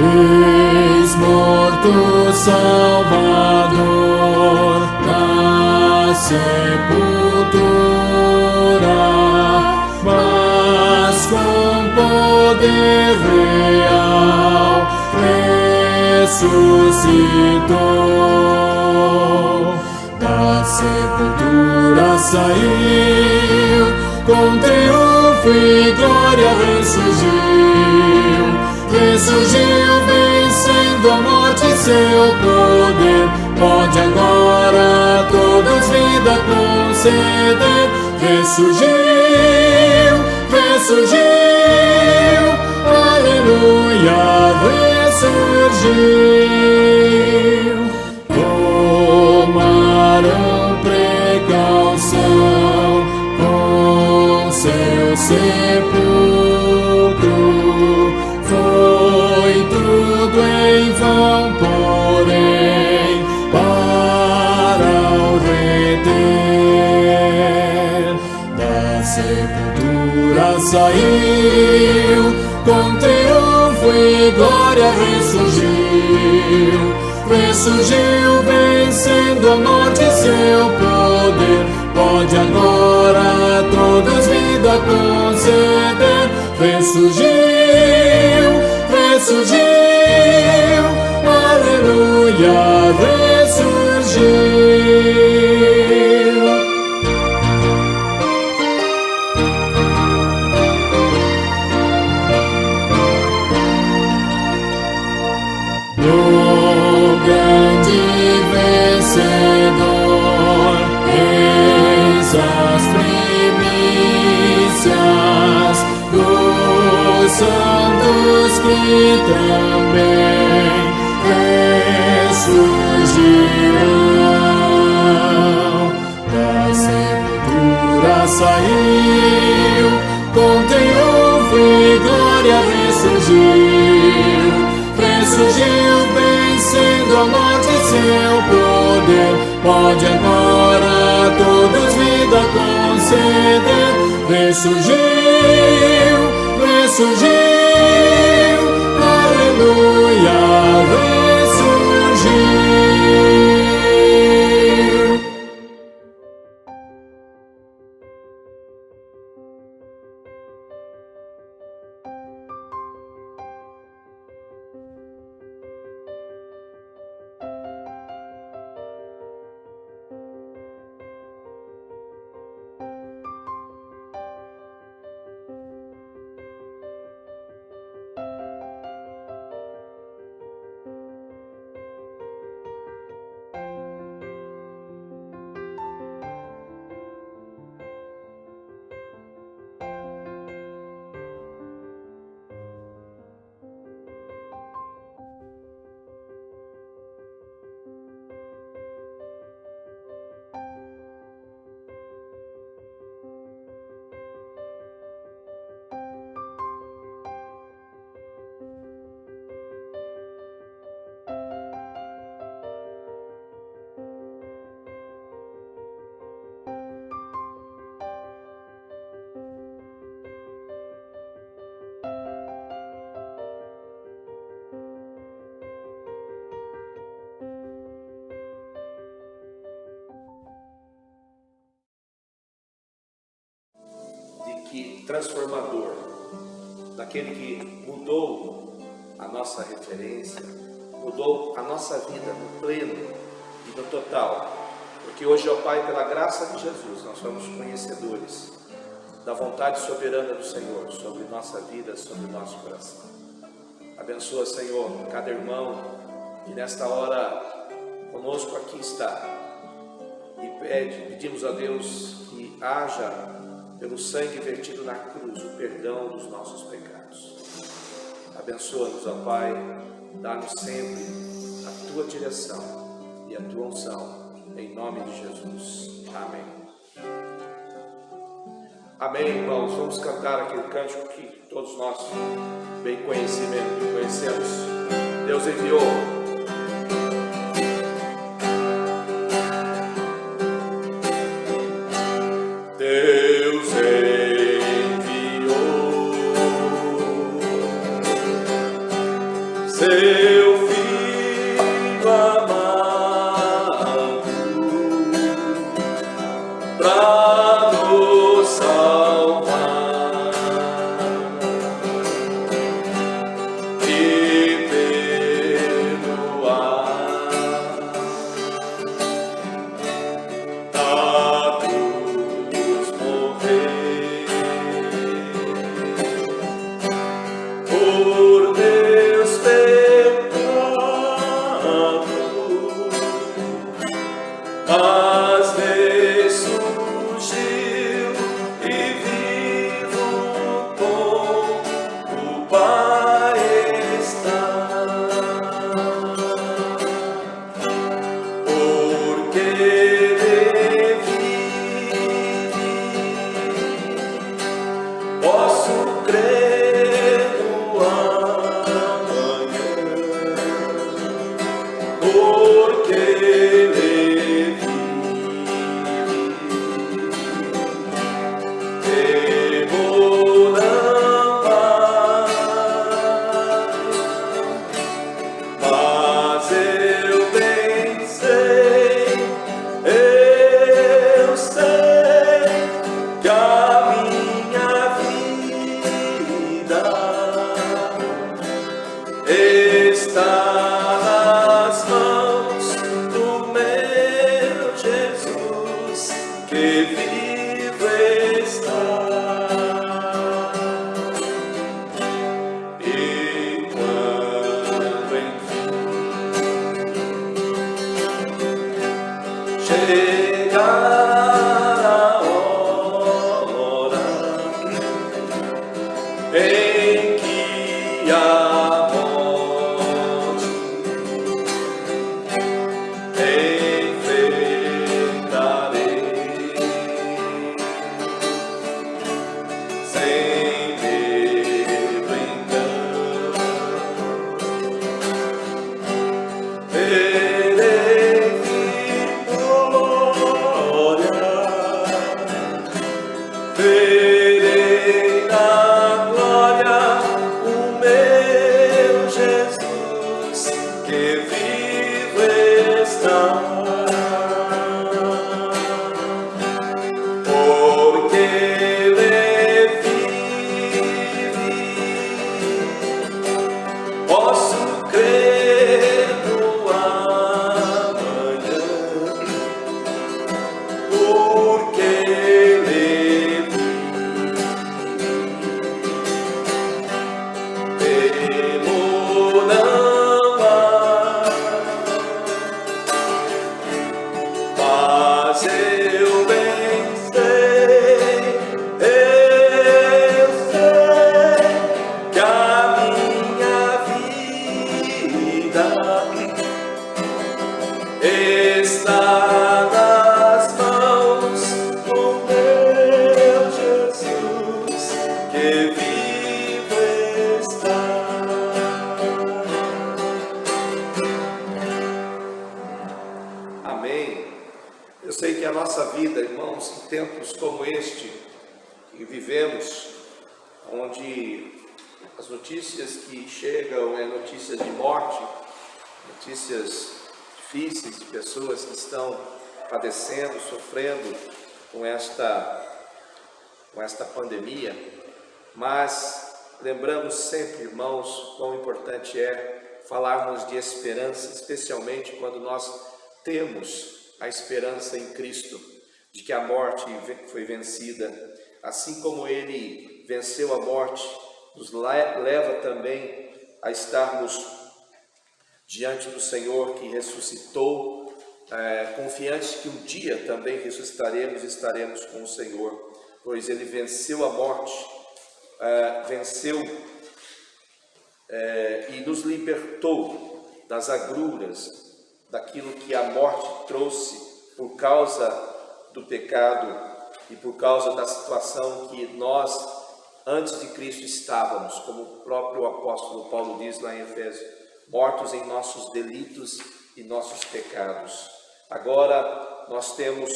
Eis morto Salvador da sepultura, mas com poder real ressuscitou. Da sepultura saiu, com triunfo e glória ressurgiu. Ressurgiu vencendo a morte e seu poder. Pode agora a todos vida conceder. Ressurgiu, ressurgiu, aleluia, ressurgiu. Tomaram precaução com seu sepulcro. Foi tudo em vão, porém, para o reter. Da sepultura saiu, com triunfo e glória ressurgiu. Ressurgiu vencendo a morte e seu poder. Pode agora a todos vida conceder. Ressurgiu, ressurgiu, aleluia, ressurgiu. No grande vencedor, eis as primícias dos santos que também ressurgirão. Da sepultura saiu, com triunfo e glória ressurgiu. Ressurgiu vencendo a morte e seu poder. Pode agora a todos vida conceder. Ressurgiu, ressurgiu, aleluia, ressurgiu. Que transformador, daquele que mudou a nossa referência, mudou a nossa vida no pleno e no total, porque hoje, ó Pai, pela graça de Jesus, nós somos conhecedores da vontade soberana do Senhor sobre nossa vida, sobre nosso coração. Abençoa, Senhor, cada irmão que nesta hora conosco aqui está, e pedimos a Deus que haja pelo sangue vertido na cruz, o perdão dos nossos pecados. Abençoa-nos, ó Pai, dá-nos sempre a Tua direção e a Tua unção, em nome de Jesus. Amém. Amém, irmãos. Vamos cantar aquele cântico que todos nós bem conhecemos. Deus enviou. seu Filho amado, pra nos salvar e perdoar. Na cruz morrer por meus pecados, mas ressurgiu e vivo com o Pai está. Porque Ele vive, posso crer no amanhã. Porque Ele temo não mais, mas eu bem sei que a minha vida está nas mãos do meu Jesus, que vivo está. E quando enfim chegar a hora em que a morte enfrentarei sem medo, então verei vitória, verei na glória o meu Jesus, que vivo está. Porque Ele vive, posso crer no amanhã. Porque Ele temo não mais, mas eu bem sei que a minha vida está nas mãos do meu Jesus, que vivo está. Amém. Eu sei que a nossa vida, irmãos, em tempos como este que vivemos, onde as notícias que chegam é notícias de morte, notícias difíceis de pessoas que estão padecendo, sofrendo com esta pandemia, mas lembramos sempre, irmãos, quão importante é falarmos de esperança, especialmente quando nós temos a esperança em Cristo, de que a morte foi vencida, assim como Ele venceu a morte, nos leva também a estarmos diante do Senhor que ressuscitou, confiantes que um dia também ressuscitaremos e estaremos com o Senhor, pois Ele venceu a morte, e nos libertou das agruras, daquilo que a morte trouxe por causa do pecado e por causa da situação que nós, antes de Cristo, estávamos, como o próprio apóstolo Paulo diz lá em Efésios, mortos em nossos delitos e nossos pecados. Agora nós temos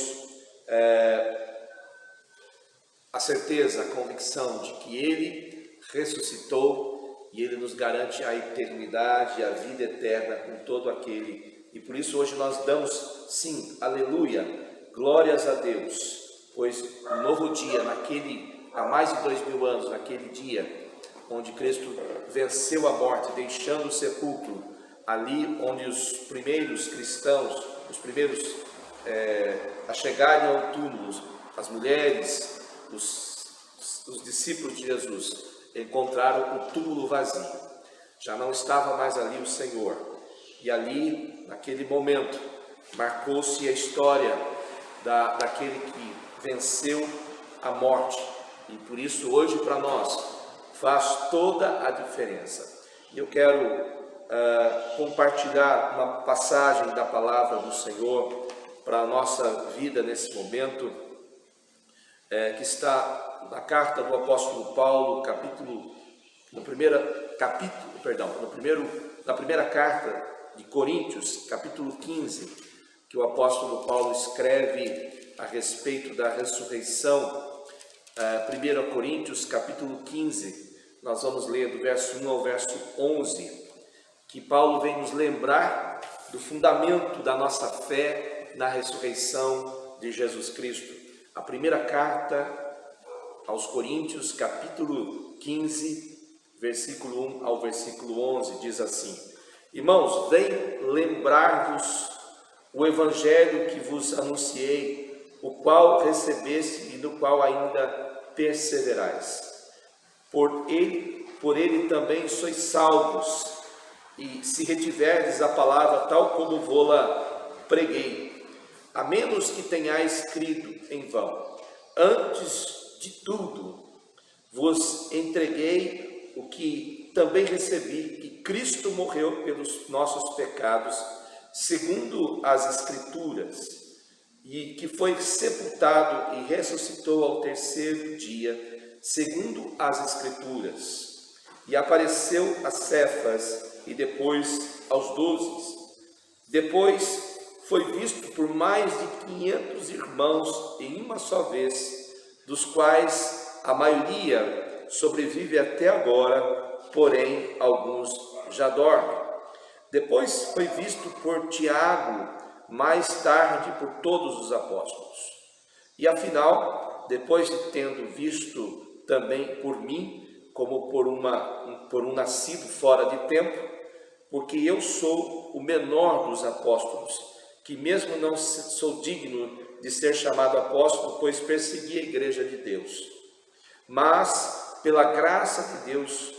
a certeza, a convicção de que Ele ressuscitou e Ele nos garante a eternidade, a vida eterna com todo aquele. E por isso hoje nós damos, sim, aleluia, glórias a Deus, pois um novo dia, há mais de 2000 anos, naquele dia, onde Cristo venceu a morte, deixando o sepulcro, ali onde os primeiros cristãos, os primeiros a chegarem ao túmulo, as mulheres, os discípulos de Jesus, encontraram o túmulo vazio. Já não estava mais ali o Senhor. E ali, naquele momento, marcou-se a história daquele que venceu a morte. E por isso, hoje, para nós, faz toda a diferença. E eu quero compartilhar uma passagem da palavra do Senhor para a nossa vida nesse momento, que está na carta do apóstolo Paulo, na primeira carta de Coríntios, capítulo 15, que o apóstolo Paulo escreve a respeito da ressurreição. 1 Coríntios, capítulo 15, nós vamos ler do verso 1 ao verso 11, que Paulo vem nos lembrar do fundamento da nossa fé na ressurreição de Jesus Cristo. A primeira carta aos Coríntios, capítulo 15, versículo 1 ao versículo 11, diz assim: Irmãos, venho lembrar-vos o evangelho que vos anunciei, o qual recebeste e no qual ainda perseverais. Por ele também sois salvos, e se retiverdes a palavra tal como vô-la preguei, a menos que tenhais crido em vão. Antes de tudo, vos entreguei o que também recebi, que Cristo morreu pelos nossos pecados, segundo as Escrituras, e que foi sepultado e ressuscitou ao terceiro dia, segundo as Escrituras, e apareceu a Cefas e depois aos 12. Depois foi visto por mais de 500 irmãos em uma só vez, dos quais a maioria sobrevive até agora, porém alguns já dormem. Depois foi visto por Tiago, mais tarde por todos os apóstolos. E afinal, depois de tendo visto também por mim, como por um nascido fora de tempo, porque eu sou o menor dos apóstolos, que mesmo não sou digno de ser chamado apóstolo, pois persegui a igreja de Deus. Mas pela graça de Deus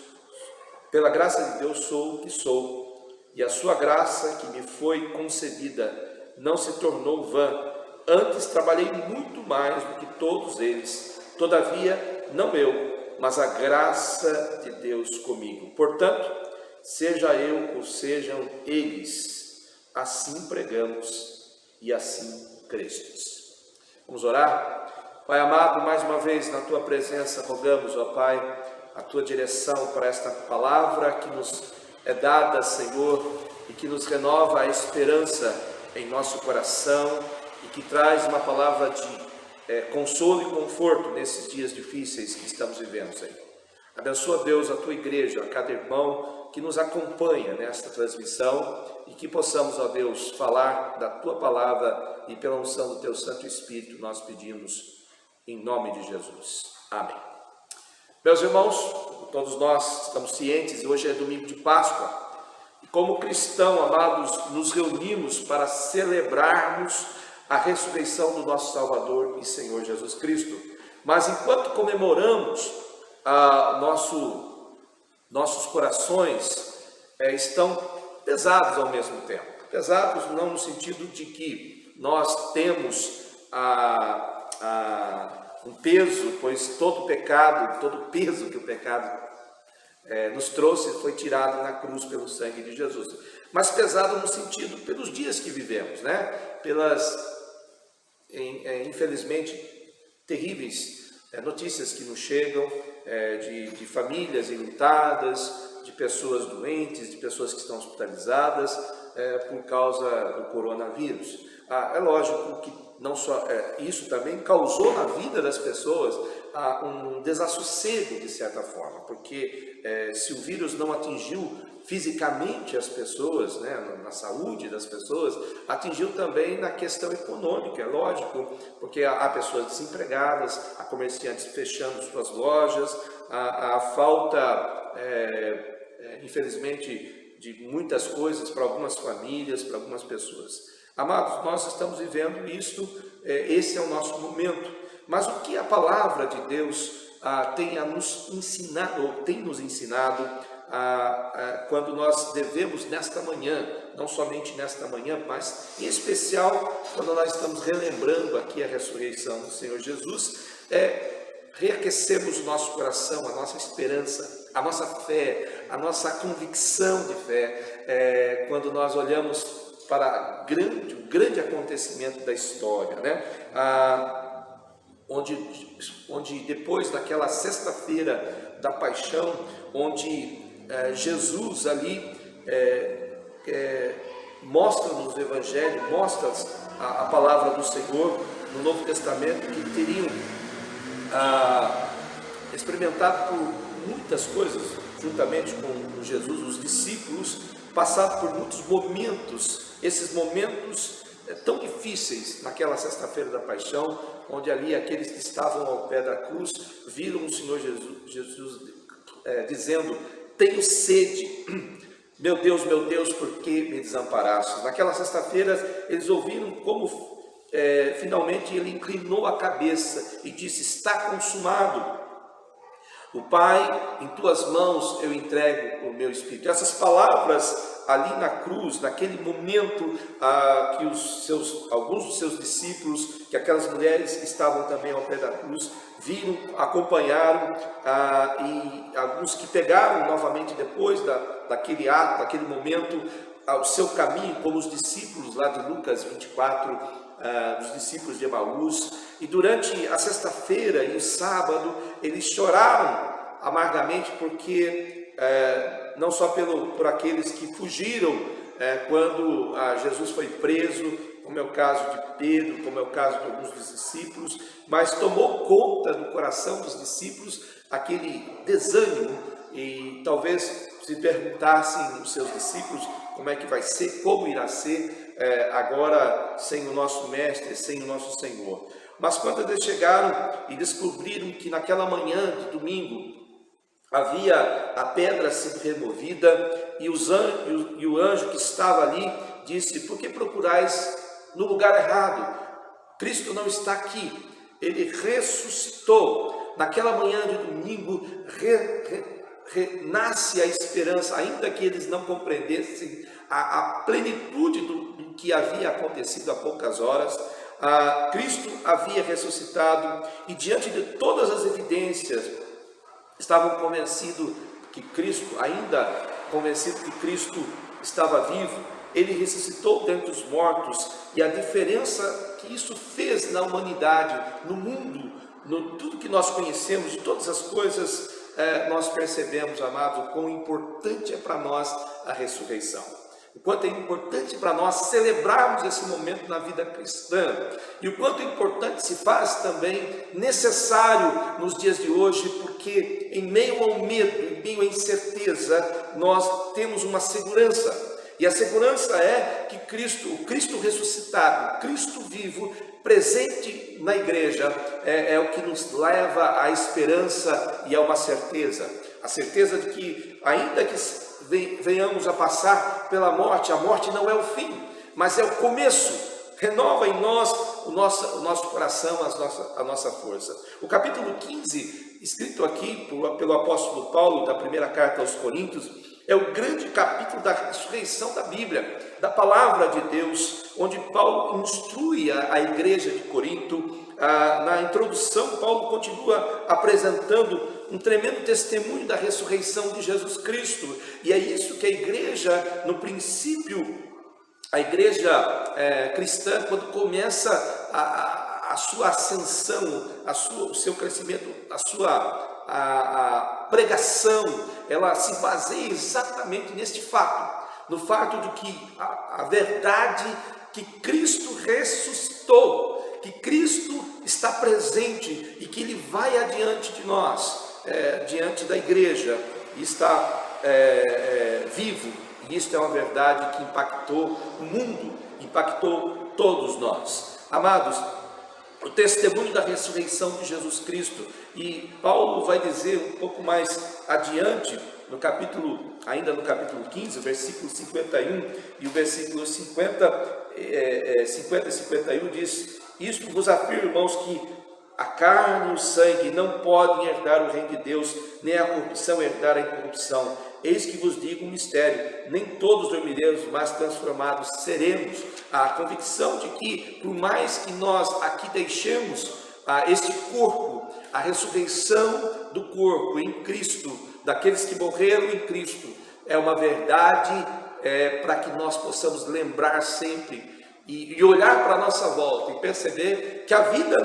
sou o que sou, e a sua graça que me foi concedida não se tornou vã. Antes trabalhei muito mais do que todos eles, todavia não eu, mas a graça de Deus comigo. Portanto, seja eu ou sejam eles, assim pregamos e assim crestes. Vamos orar? Pai amado, mais uma vez na Tua presença rogamos, ó Pai, a Tua direção para esta palavra que nos é dada, Senhor, e que nos renova a esperança em nosso coração e que traz uma palavra de consolo e conforto nesses dias difíceis que estamos vivendo, Senhor. Abençoa, Deus, a Tua igreja, a cada irmão que nos acompanha nesta transmissão e que possamos, ó Deus, falar da Tua palavra e pela unção do Teu Santo Espírito nós pedimos em nome de Jesus. Amém. Meus irmãos, todos nós estamos cientes, hoje é domingo de Páscoa e como cristão, amados, nos reunimos para celebrarmos a ressurreição do nosso Salvador e Senhor Jesus Cristo. Mas enquanto comemoramos, nossos corações estão pesados ao mesmo tempo. Pesados não no sentido de que nós temos um peso, pois todo o peso que o pecado nos trouxe foi tirado na cruz pelo sangue de Jesus. Mas pesado no sentido pelos dias que vivemos, né? Infelizmente, terríveis notícias que nos chegam de famílias enlutadas, de pessoas doentes, de pessoas que estão hospitalizadas por causa do coronavírus. É lógico que não só isso também causou na vida das pessoas um desassossego de certa forma, porque se o vírus não atingiu fisicamente as pessoas, né, na saúde das pessoas, atingiu também na questão econômica, é lógico, porque há pessoas desempregadas, há comerciantes fechando suas lojas, há falta, infelizmente, de muitas coisas para algumas famílias, para algumas pessoas. Amados, nós estamos vivendo isto, esse é o nosso momento, mas o que a palavra de Deus tem a nos ensinar, ou tem nos ensinado, quando nós devemos nesta manhã, não somente nesta manhã, mas em especial quando nós estamos relembrando aqui a ressurreição do Senhor Jesus, reaquecermos o nosso coração, a nossa esperança, a nossa fé, a nossa convicção de fé, quando nós olhamos para o grande acontecimento da história, né? Onde depois daquela sexta-feira da paixão, onde Jesus ali mostra-nos o Evangelho, mostra a palavra do Senhor no Novo Testamento, que teriam experimentado por muitas coisas, juntamente com Jesus, os discípulos, passado por muitos momentos, esses momentos tão difíceis naquela sexta-feira da paixão, onde ali aqueles que estavam ao pé da cruz viram o Senhor Jesus dizendo: tenho sede, meu Deus, por que me desamparastes? Naquela sexta-feira eles ouviram como finalmente ele inclinou a cabeça e disse: está consumado. O Pai, em tuas mãos eu entrego o meu espírito. Essas palavras ali na cruz, naquele momento que alguns dos seus discípulos, que aquelas mulheres que estavam também ao pé da cruz, viram, acompanharam, e alguns que pegaram novamente depois daquele ato, daquele momento, o seu caminho, como os discípulos lá de Lucas 24, dos discípulos de Emaús, e durante a sexta-feira e o sábado eles choraram amargamente, porque não só por aqueles que fugiram quando Jesus foi preso, como é o caso de Pedro, como é o caso de alguns dos discípulos, mas tomou conta do coração dos discípulos aquele desânimo, e talvez se perguntassem os seus discípulos como é que vai ser, como irá ser agora sem o nosso Mestre, sem o nosso Senhor. Mas quando eles chegaram e descobriram que naquela manhã de domingo havia a pedra sendo removida, e o anjo que estava ali disse: por que procurais no lugar errado? Cristo não está aqui, ele ressuscitou. Naquela manhã de domingo renasce a esperança, ainda que eles não compreendessem a plenitude do que havia acontecido há poucas horas. Cristo havia ressuscitado, e diante de todas as evidências, estavam convencidos que Cristo estava vivo. Ele ressuscitou dentre os mortos, e a diferença que isso fez na humanidade, no mundo, no tudo que nós conhecemos, de todas as coisas, nós percebemos, amados, o quão importante é para nós a ressurreição. O quanto é importante para nós celebrarmos esse momento na vida cristã, e o quanto é importante se faz também necessário nos dias de hoje, porque em meio ao medo, em meio à incerteza, nós temos uma segurança, e a segurança é que o Cristo ressuscitado, Cristo vivo, presente na igreja, é o que nos leva à esperança e a uma certeza, a certeza de que, ainda que venhamos a passar pela morte, a morte não é o fim, mas é o começo. Renova em nós o nosso coração, a nossa força. O capítulo 15, escrito aqui pelo apóstolo Paulo, da primeira carta aos Coríntios, é o grande capítulo da ressurreição da Bíblia, da palavra de Deus, onde Paulo instrui a igreja de Corinto. Na introdução, Paulo continua apresentando um tremendo testemunho da ressurreição de Jesus Cristo, e é isso que a igreja, no princípio, a igreja cristã, quando começa a sua ascensão, o seu crescimento, a pregação, ela se baseia exatamente neste fato, no fato de que a verdade que Cristo ressuscitou, que Cristo está presente e que Ele vai adiante de nós, diante da igreja, e está vivo. E isso é uma verdade que impactou o mundo, impactou todos nós. Amados, o testemunho da ressurreição de Jesus Cristo, e Paulo vai dizer um pouco mais adiante, ainda no capítulo 15, versículo 51 e o versículo 50 e 51 diz: isto vos afirmo, irmãos, que a carne e o sangue não podem herdar o reino de Deus, nem a corrupção herdar a incorrupção. Eis que vos digo um mistério: nem todos dormiremos, mas transformados seremos. A convicção de que, por mais que nós aqui deixemos este corpo, a ressurreição do corpo em Cristo, daqueles que morreram em Cristo, é uma verdade para que nós possamos lembrar sempre e olhar para a nossa volta e perceber que a vida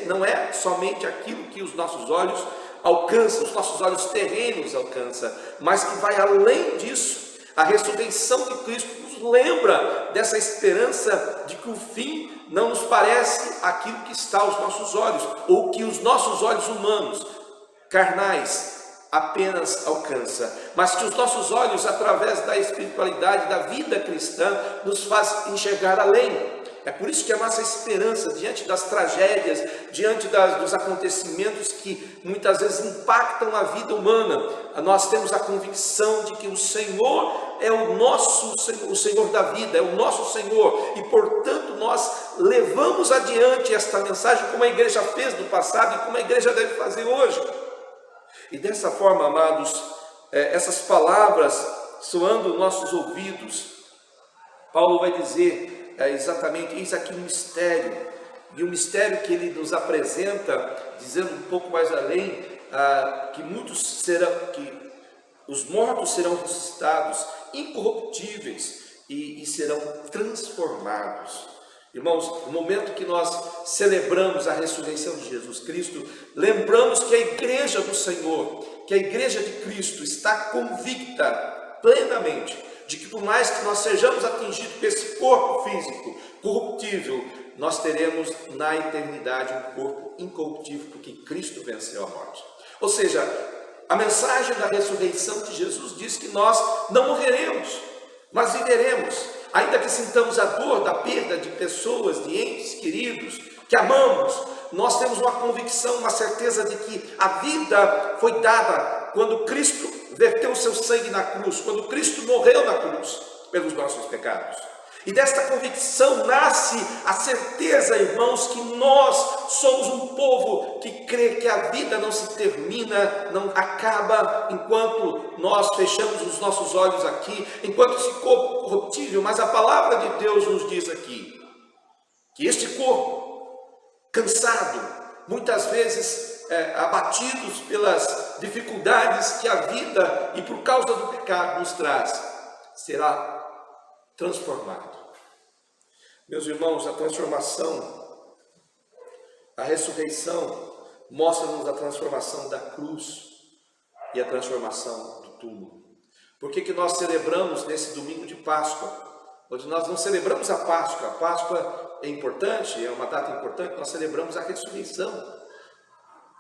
não é somente aquilo que os nossos olhos alcançam, os nossos olhos terrenos alcançam, mas que vai além disso. A ressurreição de Cristo nos lembra dessa esperança de que o fim não nos parece aquilo que está aos nossos olhos, ou que os nossos olhos humanos, carnais, apenas alcança, mas que os nossos olhos, através da espiritualidade, da vida cristã, nos faz enxergar além. É por isso que a nossa esperança, diante das tragédias, diante dos acontecimentos que muitas vezes impactam a vida humana, nós temos a convicção de que o Senhor é o Senhor da vida, é o nosso Senhor, e portanto nós levamos adiante esta mensagem como a igreja fez no passado e como a igreja deve fazer hoje. E dessa forma, amados, essas palavras soando nos nossos ouvidos, Paulo vai dizer exatamente: eis aqui um mistério, e o mistério que ele nos apresenta, dizendo um pouco mais além, que os mortos serão ressuscitados, incorruptíveis, e serão transformados. Irmãos, no momento que nós celebramos a ressurreição de Jesus Cristo, lembramos que a igreja do Senhor, que a igreja de Cristo está convicta plenamente de que, por mais que nós sejamos atingidos por esse corpo físico corruptível, nós teremos na eternidade um corpo incorruptível, porque Cristo venceu a morte. Ou seja, a mensagem da ressurreição de Jesus diz que nós não morreremos, mas viveremos. Ainda que sintamos a dor da perda de pessoas, de entes queridos, que amamos, nós temos uma convicção, uma certeza de que a vida foi dada quando Cristo verteu o seu sangue na cruz, quando Cristo morreu na cruz pelos nossos pecados. E desta convicção nasce a certeza, irmãos, que nós somos um povo que crê que a vida não se termina, não acaba enquanto nós fechamos os nossos olhos aqui, enquanto esse corpo corruptível. Mas a palavra de Deus nos diz aqui que este corpo cansado, muitas vezes abatidos pelas dificuldades que a vida e por causa do pecado nos traz, será transformado. Meus irmãos, a transformação, a ressurreição mostra-nos a transformação da cruz e a transformação do túmulo. Por que nós celebramos nesse domingo de Páscoa? Hoje nós não celebramos a Páscoa. A Páscoa é importante, é uma data importante. Nós celebramos a ressurreição,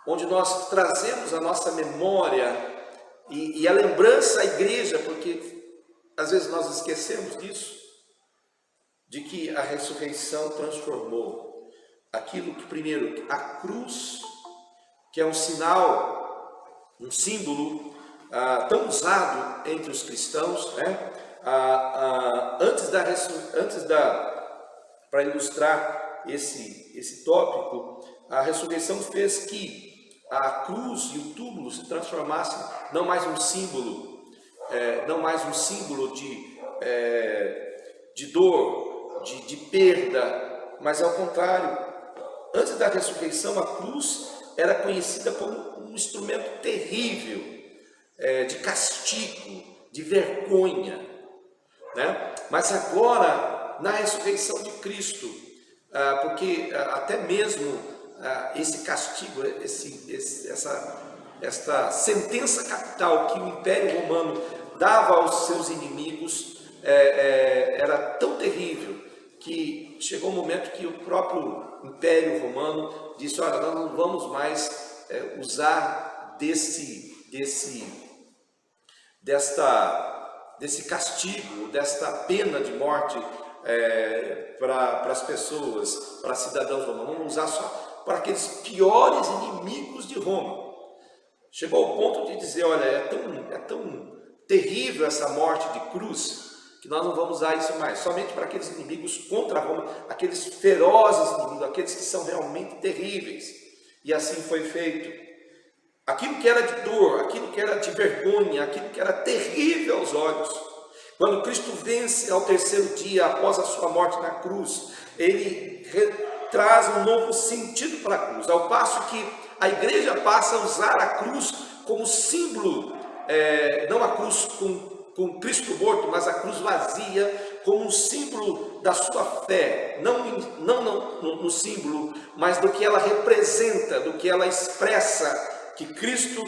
onde nós trazemos a nossa memória e a lembrança à igreja, porque às vezes nós esquecemos disso, de que a ressurreição transformou aquilo que, primeiro, a cruz, que é um sinal, um símbolo tão usado entre os cristãos, né? Para ilustrar esse tópico, a ressurreição fez que a cruz e o túmulo se transformassem não mais um símbolo, de dor, de perda, mas ao contrário. Antes da ressurreição, a cruz era conhecida como um instrumento terrível, de castigo, de vergonha, né? Mas agora, na ressurreição de Cristo, porque até mesmo esse castigo, esta sentença capital que o Império Romano dava aos seus inimigos era tão terrível que chegou um momento que o próprio Império Romano disse: olha, nós não vamos mais usar desse castigo, desta pena de morte para as pessoas, para cidadãos romanos. Vamos usar só para aqueles piores inimigos de Roma. Chegou ao ponto de dizer: olha, é tão terrível essa morte de cruz, que nós não vamos usar isso mais, somente para aqueles inimigos contra Roma, aqueles ferozes inimigos, aqueles que são realmente terríveis. E assim foi feito. Aquilo que era de dor, aquilo que era de vergonha, aquilo que era terrível aos olhos, quando Cristo vence ao terceiro dia, após a sua morte na cruz, ele traz um novo sentido para a cruz, ao passo que a igreja passa a usar a cruz como símbolo, não a cruz com Cristo morto, mas a cruz vazia, como um símbolo da sua fé, não no símbolo, mas do que ela representa, do que ela expressa, que Cristo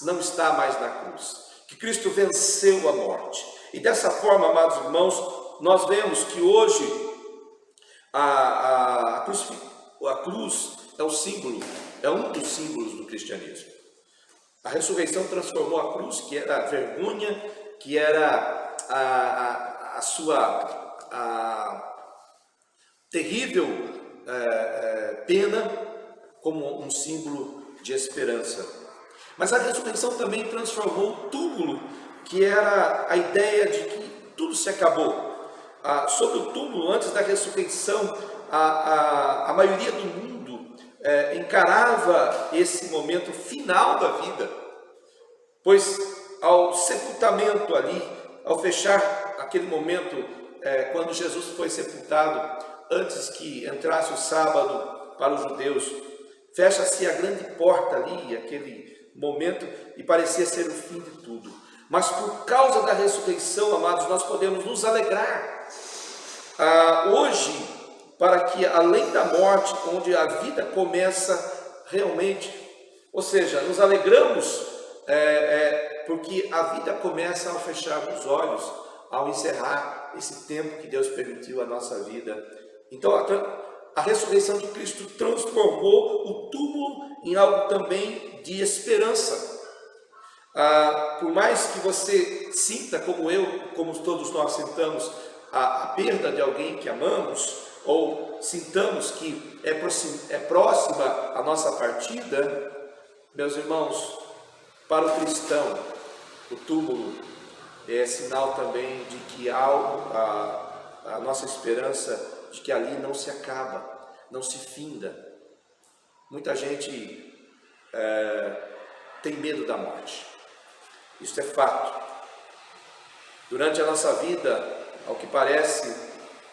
não está mais na cruz, que Cristo venceu a morte. E dessa forma, amados irmãos, nós vemos que hoje a cruz é o símbolo, é um dos símbolos do cristianismo. A ressurreição transformou a cruz, que era a vergonha, que era a sua terrível pena, como um símbolo de esperança. Mas a ressurreição também transformou o túmulo, que era a ideia de que tudo se acabou. Sobre o túmulo, antes da ressurreição, a maioria do mundo encarava esse momento final da vida, pois ao sepultamento ali, ao fechar aquele momento, quando Jesus foi sepultado, antes que entrasse o sábado para os judeus, fecha-se a grande porta ali, aquele momento, e parecia ser o fim de tudo. Mas por causa da ressurreição, amados, nós podemos nos alegrar. Hoje, para que além da morte, onde a vida começa realmente, ou seja, nos alegramos porque a vida começa ao fechar os olhos, ao encerrar esse tempo que Deus permitiu à nossa vida. Então, a ressurreição de Cristo transformou o túmulo em algo também de esperança. Por mais que você sinta, como eu, como todos nós sintamos, a perda de alguém que amamos, ou sintamos que é próxima a nossa partida, meus irmãos, para o cristão, o túmulo é sinal também de que a nossa esperança de que ali não se acaba, não se finda. Muita gente tem medo da morte. Isso é fato. Durante a nossa vida, ao que parece,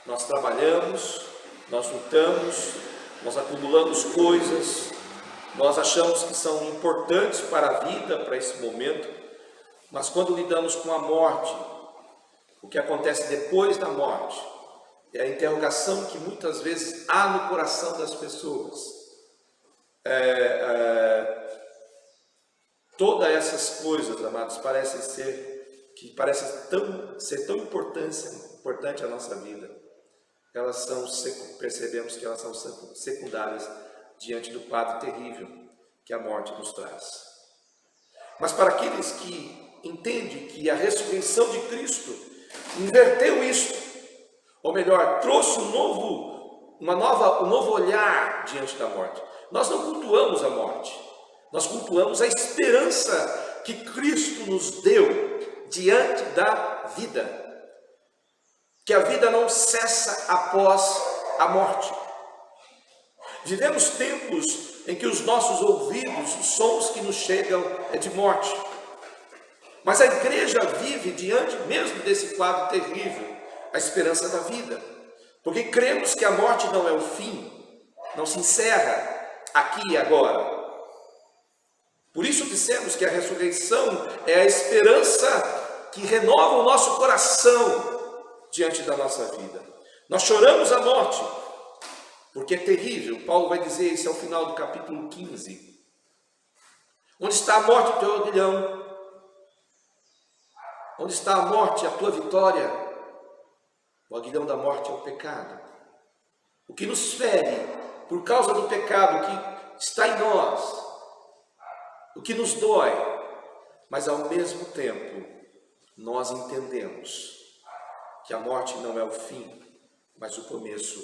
nós trabalhamos, nós lutamos, nós acumulamos coisas, nós achamos que são importantes para a vida, para esse momento, mas quando lidamos com a morte, o que acontece depois da morte, é a interrogação que muitas vezes há no coração das pessoas. Todas essas coisas, amados, parecem ser tão importante a nossa vida. Percebemos que elas são secundárias diante do quadro terrível que a morte nos traz. Mas para aqueles que entendem que a ressurreição de Cristo inverteu isso, ou melhor, trouxe um novo olhar diante da morte. Nós não cultuamos a morte, nós cultuamos a esperança que Cristo nos deu diante da vida. Que a vida não cessa após a morte. Vivemos tempos em que os nossos ouvidos, os sons que nos chegam é de morte. Mas a igreja vive diante mesmo desse quadro terrível, a esperança da vida. Porque cremos que a morte não é o fim, não se encerra aqui e agora. Por isso dissemos que a ressurreição é a esperança que renova o nosso coração diante da nossa vida. Nós choramos a morte, porque é terrível. Paulo vai dizer isso ao final do capítulo 15. Onde está a morte, o teu aguilhão? Onde está a morte, a tua vitória? O aguilhão da morte é o pecado. o que nos fere por causa do pecado que está em nós, o que nos dói, mas ao mesmo tempo nós entendemos que a morte não é o fim, mas o começo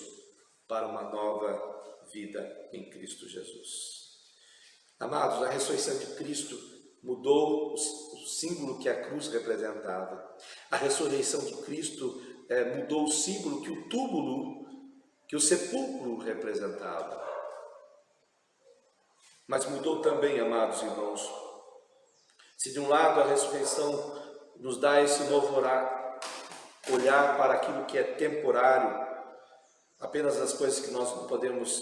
para uma nova vida em Cristo Jesus. Amados, a ressurreição de Cristo mudou o símbolo que a cruz representava. A ressurreição de Cristo mudou o símbolo que o túmulo, que o sepulcro representava. Mas mudou também, amados irmãos, se de um lado a ressurreição nos dá esse novo olhar para aquilo que é temporário, apenas as coisas que nós não podemos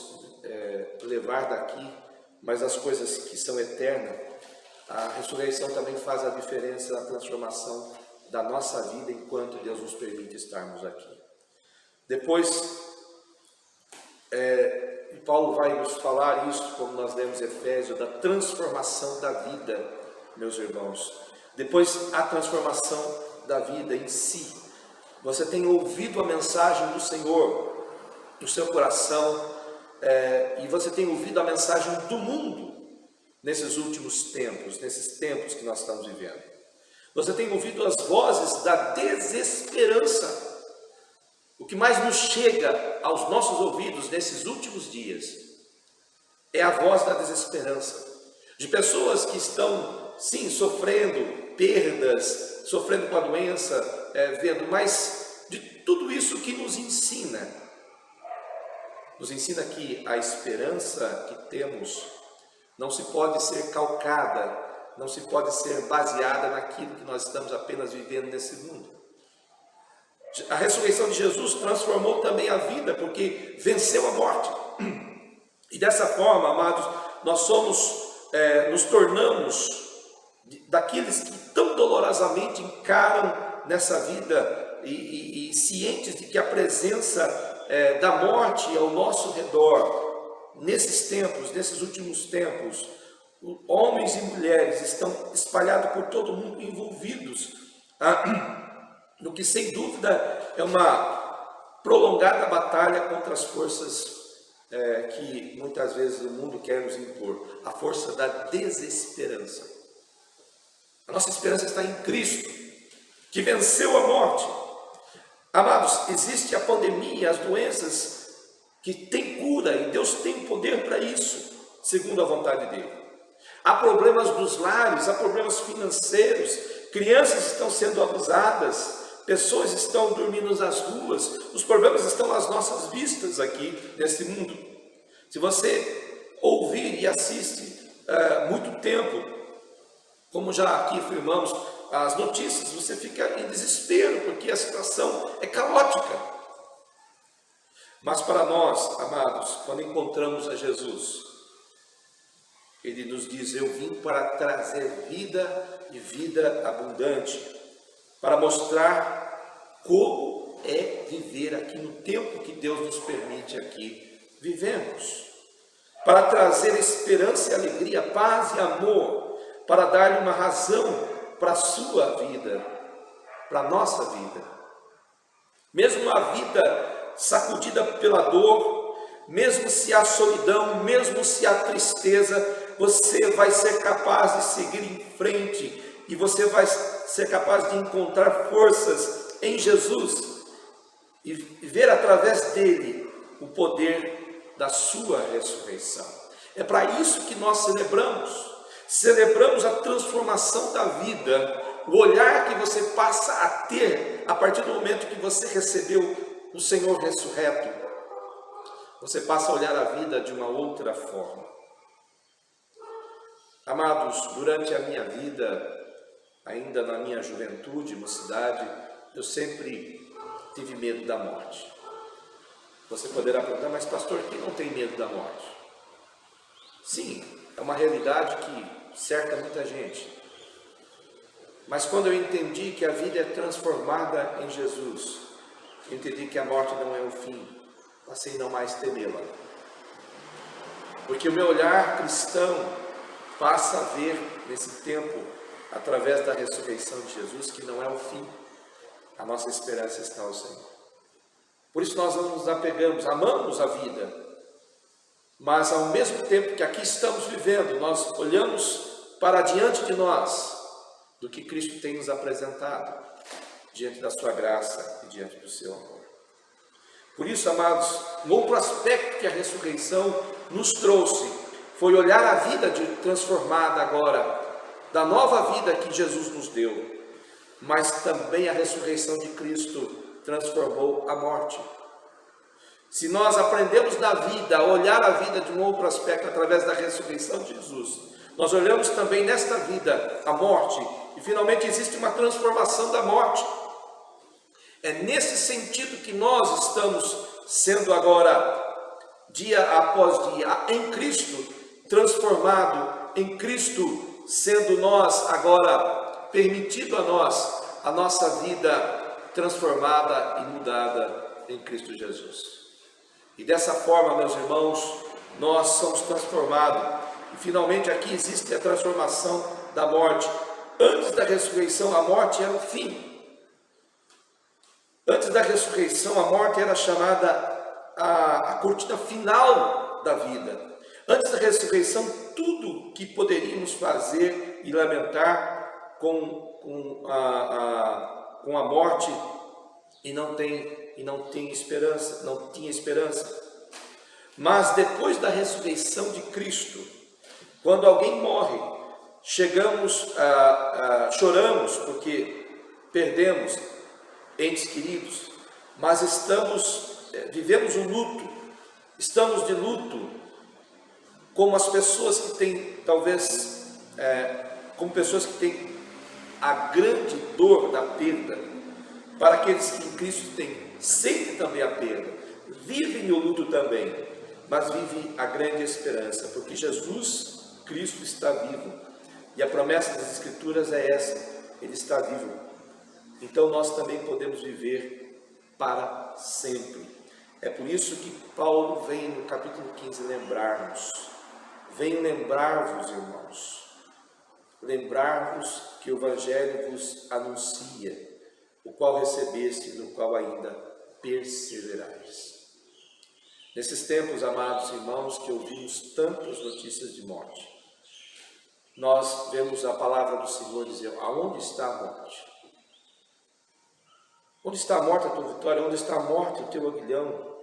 levar daqui, mas as coisas que são eternas, a ressurreição também faz a diferença na transformação da nossa vida enquanto Deus nos permite estarmos aqui. Depois, Paulo vai nos falar isso, como nós lemos Efésios, da transformação da vida, meus irmãos. Depois, a transformação da vida em si. Você tem ouvido a mensagem do Senhor no seu coração, e você tem ouvido a mensagem do mundo nesses últimos tempos, nesses tempos que nós estamos vivendo. Você tem ouvido as vozes da desesperança. O que mais nos chega aos nossos ouvidos nesses últimos dias é a voz da desesperança, de pessoas que estão, sim, sofrendo perdas, sofrendo com a doença, vendo, mas de tudo isso que nos ensina que a esperança que temos não se pode ser calcada, não se pode ser baseada naquilo que nós estamos apenas vivendo nesse mundo. A ressurreição de Jesus transformou também a vida, porque venceu a morte. E dessa forma, amados, nós nos tornamos daqueles que tão dolorosamente encaram nessa vida e cientes de que a presença da morte ao nosso redor, nesses tempos, nesses últimos tempos, homens e mulheres estão espalhados por todo o mundo, envolvidos no que sem dúvida é uma prolongada batalha contra as forças que muitas vezes o mundo quer nos impor, a força da desesperança. A nossa esperança está em Cristo, que venceu a morte. Amados, existe a pandemia, as doenças que têm cura, e Deus tem poder para isso, segundo a vontade dele. Há problemas dos lares, há problemas financeiros, crianças estão sendo abusadas, pessoas estão dormindo nas ruas, os problemas estão às nossas vistas aqui nesse mundo. Se você ouvir e assiste muito tempo, como já aqui afirmamos, as notícias, você fica em desespero, porque a situação é caótica. Mas para nós, amados, quando encontramos a Jesus, Ele nos diz: eu vim para trazer vida e vida abundante, para mostrar como é viver aqui no tempo que Deus nos permite aqui vivemos, para trazer esperança e alegria, paz e amor, para dar-lhe uma razão para a sua vida, para a nossa vida. Mesmo a vida sacudida pela dor, mesmo se há solidão, mesmo se há tristeza, você vai ser capaz de seguir em frente, e você vai ser capaz de encontrar forças em Jesus e ver através dele o poder da sua ressurreição. É para isso que nós celebramos a transformação da vida, o olhar que você passa a ter a partir do momento que você recebeu o Senhor ressurreto. Você passa a olhar a vida de uma outra forma. Amados, durante a minha vida, ainda na minha juventude, mocidade, eu sempre tive medo da morte. Você poderá perguntar: mas pastor, quem não tem medo da morte? Sim, é uma realidade que cerca muita gente. Mas quando eu entendi que a vida é transformada em Jesus, eu entendi que a morte não é o fim, passei a não mais temê-la. Porque o meu olhar cristão passa a ver nesse tempo, através da ressurreição de Jesus, que não é o fim. A nossa esperança está ao Senhor. Por isso nós não nos apegamos, amamos a vida, mas ao mesmo tempo que aqui estamos vivendo, nós olhamos para diante de nós do que Cristo tem nos apresentado, diante da sua graça e diante do seu amor. Por isso, amados, um outro aspecto que a ressurreição nos trouxe foi olhar a vida transformada agora, da nova vida que Jesus nos deu, mas também a ressurreição de Cristo transformou a morte. Se nós aprendemos na vida, a olhar a vida de um outro aspecto através da ressurreição de Jesus, nós olhamos também nesta vida a morte, e finalmente existe uma transformação da morte. É nesse sentido que nós estamos sendo agora, dia após dia, em Cristo, transformado em Cristo, sendo nós agora, permitido a nós, a nossa vida transformada e mudada em Cristo Jesus. E dessa forma, meus irmãos, nós somos transformados. E finalmente aqui existe a transformação da morte. Antes da ressurreição, a morte era o fim. Antes da ressurreição, a morte era chamada a cortina final da vida. Antes da ressurreição, tudo que poderíamos fazer e lamentar com a morte e não tinha esperança. Mas depois da ressurreição de Cristo, quando alguém morre, choramos porque perdemos entes queridos, mas vivemos um luto, estamos de luto, como as pessoas que têm, como pessoas que têm a grande dor da perda. Para aqueles que em Cristo sentem também a perda, vivem o luto também, mas vivem a grande esperança, porque Jesus Cristo está vivo, e a promessa das Escrituras é essa, Ele está vivo. Então nós também podemos viver para sempre. É por isso que Paulo vem no capítulo 15 lembrar-nos. Venho lembrar-vos, irmãos, lembrar-vos que o Evangelho vos anuncia, o qual recebeste, no qual ainda perseverais. Nesses tempos, amados irmãos, que ouvimos tantas notícias de morte, nós vemos a palavra do Senhor dizer: aonde está a morte? Onde está a morte a tua vitória? Onde está a morte o teu aguilhão?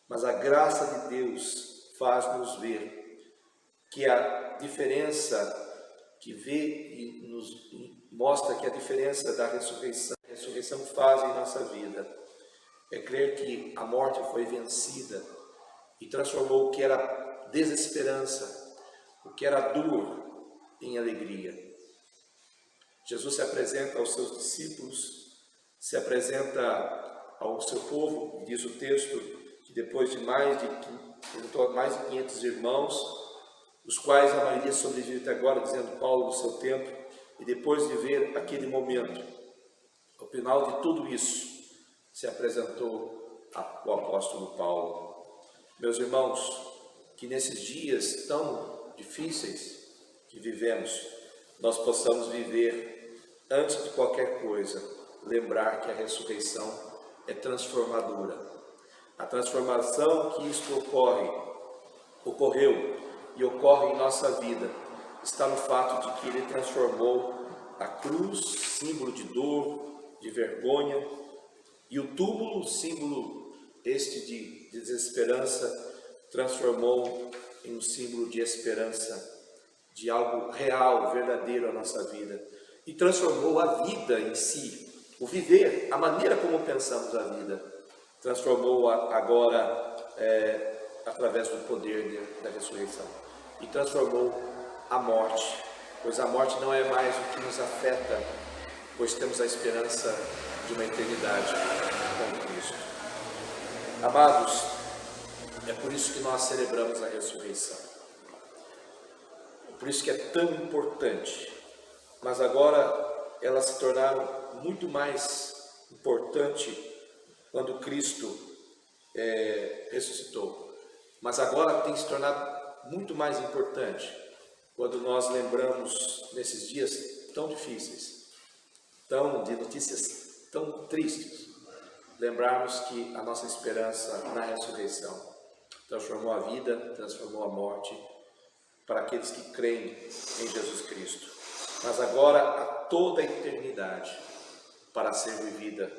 Mas a graça de Deus faz-nos ver que a diferença que vê e nos mostra que a diferença da ressurreição faz em nossa vida é crer que a morte foi vencida e transformou o que era desesperança, o que era dor, em alegria. Jesus se apresenta aos seus discípulos, se apresenta ao seu povo, diz o texto, que depois de mais de 500 irmãos, os quais a maioria sobrevive até agora, dizendo Paulo no seu tempo, e depois de ver aquele momento, ao final de tudo isso, se apresentou o apóstolo Paulo. Meus irmãos, que nesses dias tão difíceis que vivemos, nós possamos viver, antes de qualquer coisa, lembrar que a ressurreição é transformadora. A transformação que isto ocorreu e ocorre em nossa vida, está no fato de que Ele transformou a cruz, símbolo de dor, de vergonha, e o túmulo, símbolo de desesperança, transformou em um símbolo de esperança, de algo real, verdadeiro à nossa vida, e transformou a vida em si, o viver, a maneira como pensamos a vida, transformou agora através do poder da ressurreição, e transformou a morte, pois a morte não é mais o que nos afeta, pois temos a esperança de uma eternidade com Cristo. Amados, é por isso que nós celebramos a ressurreição, é por isso que é tão importante, mas agora elas se tornaram muito mais importante quando Cristo ressuscitou, mas agora tem se tornado muito mais importante quando nós lembramos nesses dias tão difíceis, de notícias tão tristes, lembrarmos que a nossa esperança na ressurreição transformou a vida, transformou a morte para aqueles que creem em Jesus Cristo. Mas agora há toda a eternidade para ser vivida.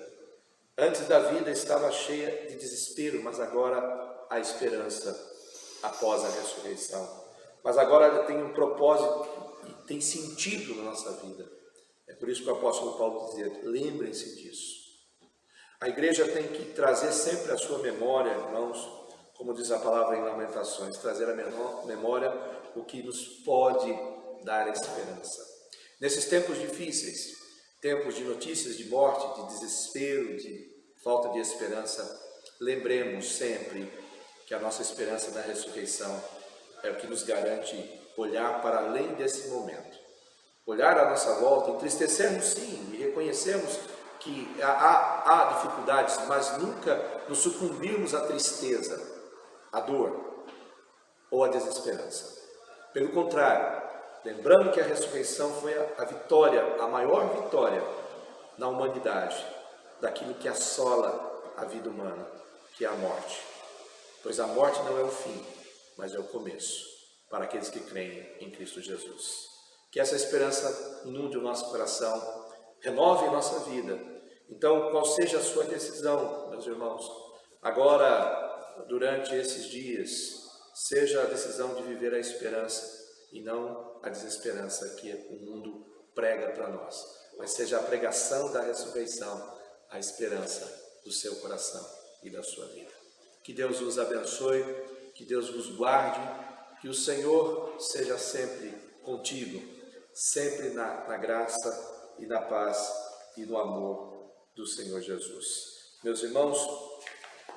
Antes da vida estava cheia de desespero, mas agora há esperança após a ressurreição. Mas agora ela tem um propósito e tem sentido na nossa vida. É por isso que o apóstolo Paulo dizia: lembrem-se disso. A igreja tem que trazer sempre à sua memória, irmãos, como diz a palavra em Lamentações, trazer à memória o que nos pode dar esperança. Nesses tempos difíceis, tempos de notícias de morte, de desespero, de falta de esperança, lembremos sempre que a nossa esperança na ressurreição é o que nos garante olhar para além desse momento. Olhar à nossa volta, entristecermos sim, e reconhecermos que há dificuldades, mas nunca nos sucumbirmos à tristeza, à dor ou à desesperança. Pelo contrário, lembrando que a ressurreição foi a vitória, a maior vitória na humanidade, daquilo que assola a vida humana, que é a morte. Pois a morte não é o fim, mas é o começo, para aqueles que creem em Cristo Jesus. Que essa esperança inunde o nosso coração, renove a nossa vida. Então, qual seja a sua decisão, meus irmãos, agora, durante esses dias, seja a decisão de viver a esperança e não a desesperança que o mundo prega para nós, mas seja a pregação da ressurreição, a esperança do seu coração e da sua vida. Que Deus os abençoe, que Deus vos guarde, que o Senhor seja sempre contigo, sempre na graça e na paz e no amor do Senhor Jesus. Meus irmãos,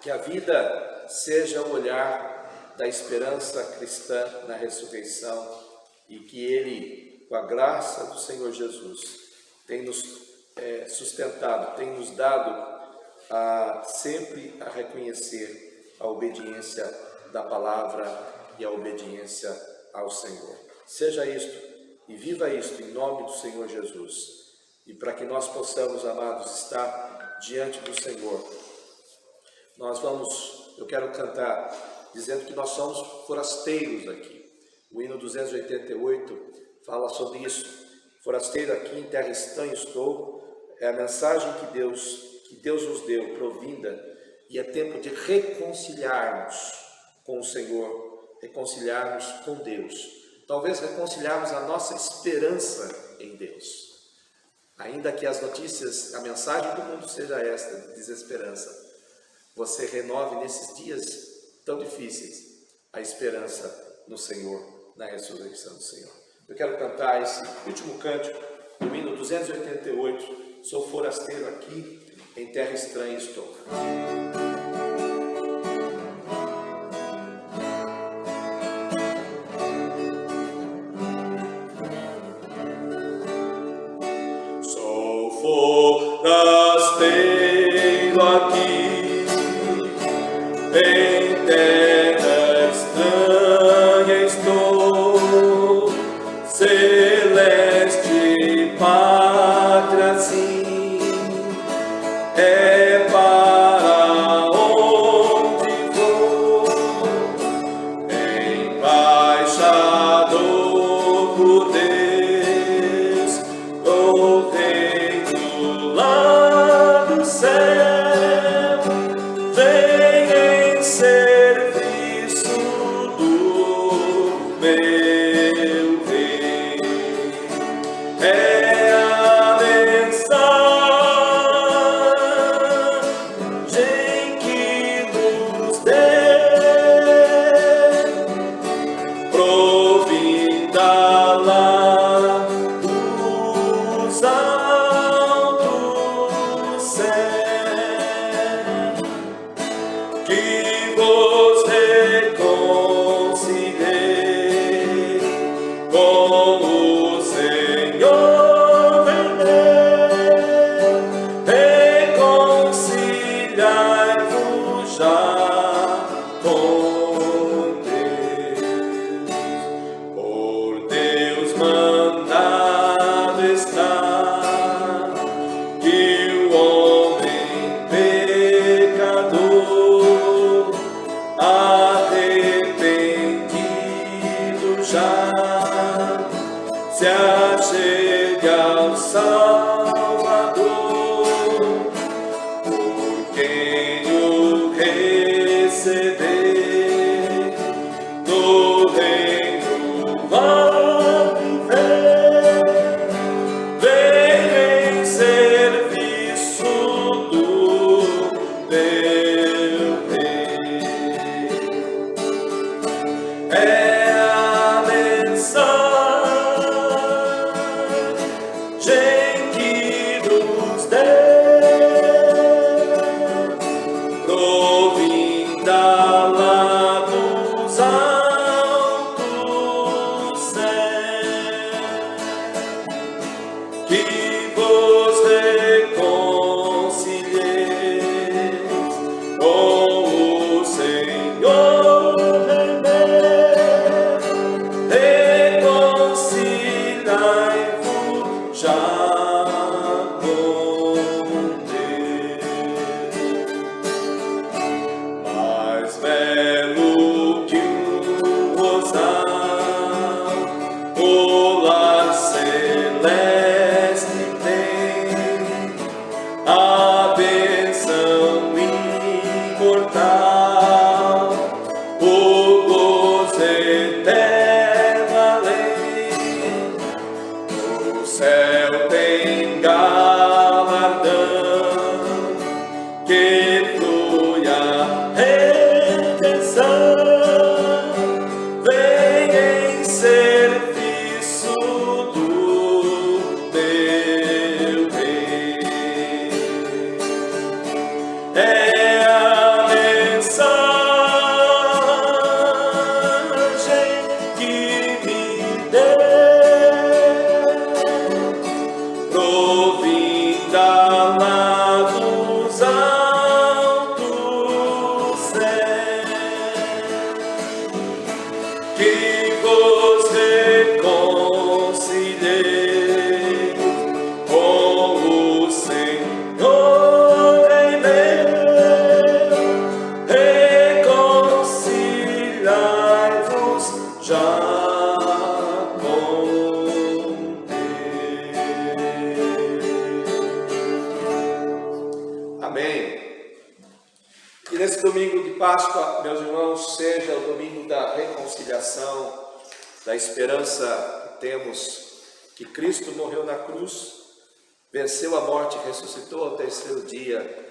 que a vida seja o olhar da esperança cristã na ressurreição e que Ele, com a graça do Senhor Jesus, tem nos sustentado, tem nos dado sempre a reconhecer a obediência da palavra e a obediência ao Senhor. Seja isto e viva isto em nome do Senhor Jesus. E para que nós possamos, amados, estar diante do Senhor, eu quero cantar dizendo que nós somos forasteiros aqui. O hino 288 fala sobre isso. Forasteiro aqui em terra estranha estou. É a mensagem que Deus nos deu, provinda, e é tempo de reconciliarmos com o Senhor, reconciliarmos com Deus. Talvez reconciliarmos a nossa esperança em Deus. Ainda que as notícias, a mensagem do mundo seja esta, de desesperança, você renove nesses dias tão difíceis a esperança no Senhor, na ressurreição do Senhor. Eu quero cantar esse último cântico, do hino 288, sou forasteiro aqui, em terra estranha estou. Forasteiro aqui, em terra estranha estou, celeste pátria sim, é para onde vou, embaixador por Deus, o reino lá do céu, vem em serviço do meu rei. É a mensagem que nos deu, provinda lá dos altos céus. que flui a redenção. Vem em serviço do meu Rei. É a mensagem que me deu, provinda lá dos altos céus, que vos reconciliei com o Senhor em meu. Reconciliai-vos já com Deus. Amém. E nesse domingo de Páscoa, meus irmãos, seja o domingo da reconciliação, da esperança que temos que Cristo morreu na cruz, venceu a morte, ressuscitou ao terceiro dia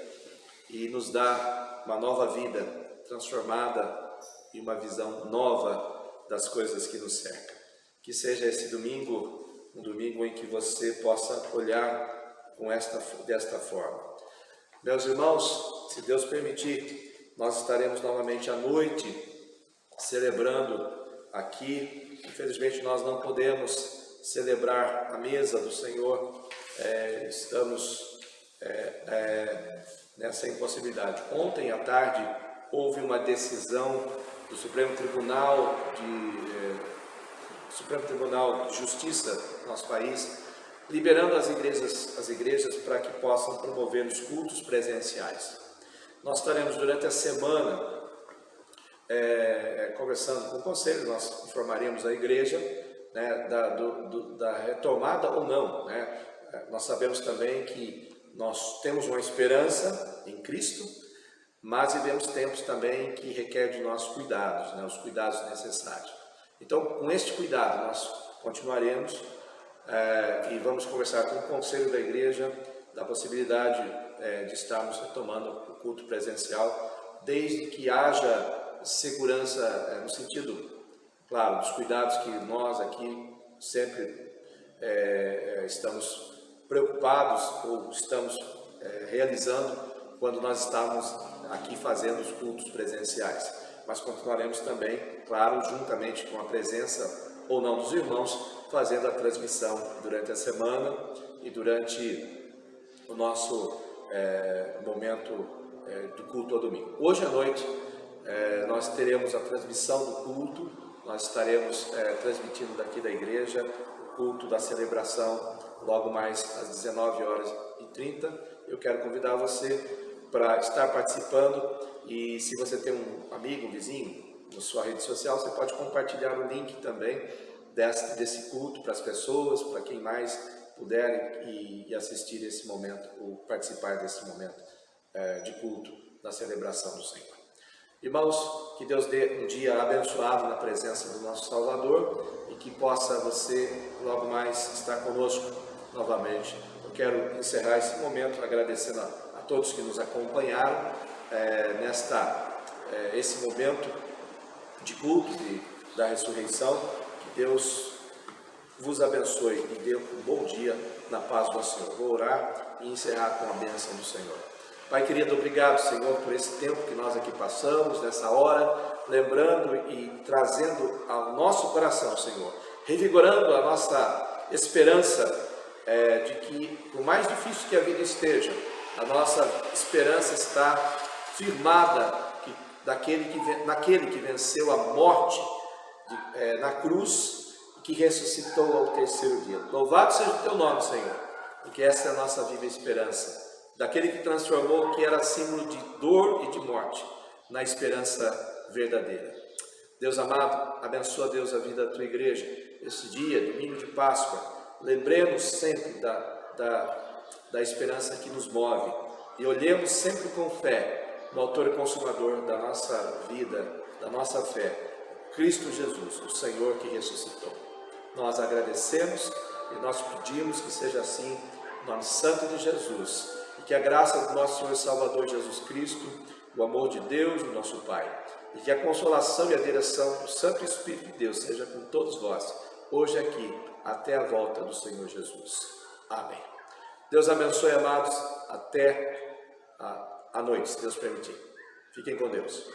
e nos dá uma nova vida transformada e uma visão nova das coisas que nos cercam. Que seja esse domingo um domingo em que você possa olhar desta forma. Meus irmãos, se Deus permitir, nós estaremos novamente à noite celebrando aqui. Infelizmente nós não podemos celebrar a mesa do Senhor, estamos nessa impossibilidade. Ontem à tarde houve uma decisão do Supremo Tribunal de Justiça do nosso país, liberando as igrejas para que possam promover os cultos presenciais. Nós estaremos durante a semana conversando com o conselho, nós informaremos a igreja, né, da retomada ou não, né? Nós sabemos também que nós temos uma esperança em Cristo, mas vivemos tempos também que requer de nós cuidados, né, os cuidados necessários. Então, com este cuidado, nós continuaremos e vamos conversar com o conselho da igreja da possibilidade de estarmos retomando o culto presencial, desde que haja segurança no sentido, claro, dos cuidados que nós aqui sempre estamos preocupados ou estamos realizando quando nós estamos aqui fazendo os cultos presenciais. Mas continuaremos também, claro, juntamente com a presença ou não dos irmãos, fazendo a transmissão durante a semana e durante o nosso momento do culto ao domingo. Hoje à noite nós teremos a transmissão do culto, nós estaremos transmitindo daqui da igreja o culto da celebração logo mais às 19h30. Eu quero convidar você para estar participando, e se você tem um amigo, um vizinho, na sua rede social, você pode compartilhar o link também desse culto para as pessoas, para quem mais puder e assistir esse momento, ou participar desse momento de culto da celebração do Senhor. Irmãos, que Deus dê um dia abençoado na presença do nosso Salvador e que possa você logo mais estar conosco novamente. Eu quero encerrar esse momento agradecendo a todos que nos acompanharam esse momento de culto da ressurreição. Que Deus vos abençoe e dê um bom dia na paz do Senhor. Vou orar e encerrar com a bênção do Senhor. Pai querido, obrigado, Senhor, por esse tempo que nós aqui passamos, nessa hora, lembrando e trazendo ao nosso coração, Senhor, revigorando a nossa esperança de que, por mais difícil que a vida esteja, a nossa esperança está firmada naquele que venceu a morte na cruz e que ressuscitou ao terceiro dia. Louvado seja o teu nome, Senhor, porque essa é a nossa viva esperança, daquele que transformou o que era símbolo de dor e de morte na esperança verdadeira. Deus amado, abençoa, Deus, a vida da tua igreja, esse dia, domingo de Páscoa. Lembremos sempre da esperança que nos move e olhemos sempre com fé no autor e consumador da nossa vida, da nossa fé, Cristo Jesus, o Senhor que ressuscitou. Nós agradecemos e nós pedimos que seja assim, no nome santo de Jesus, e que a graça do nosso Senhor e Salvador Jesus Cristo, o amor de Deus, o nosso Pai, e que a consolação e a direção do Santo Espírito de Deus seja com todos vós, hoje e aqui, até a volta do Senhor Jesus. Amém. Deus abençoe, amados, até a noite, se Deus permitir. Fiquem com Deus.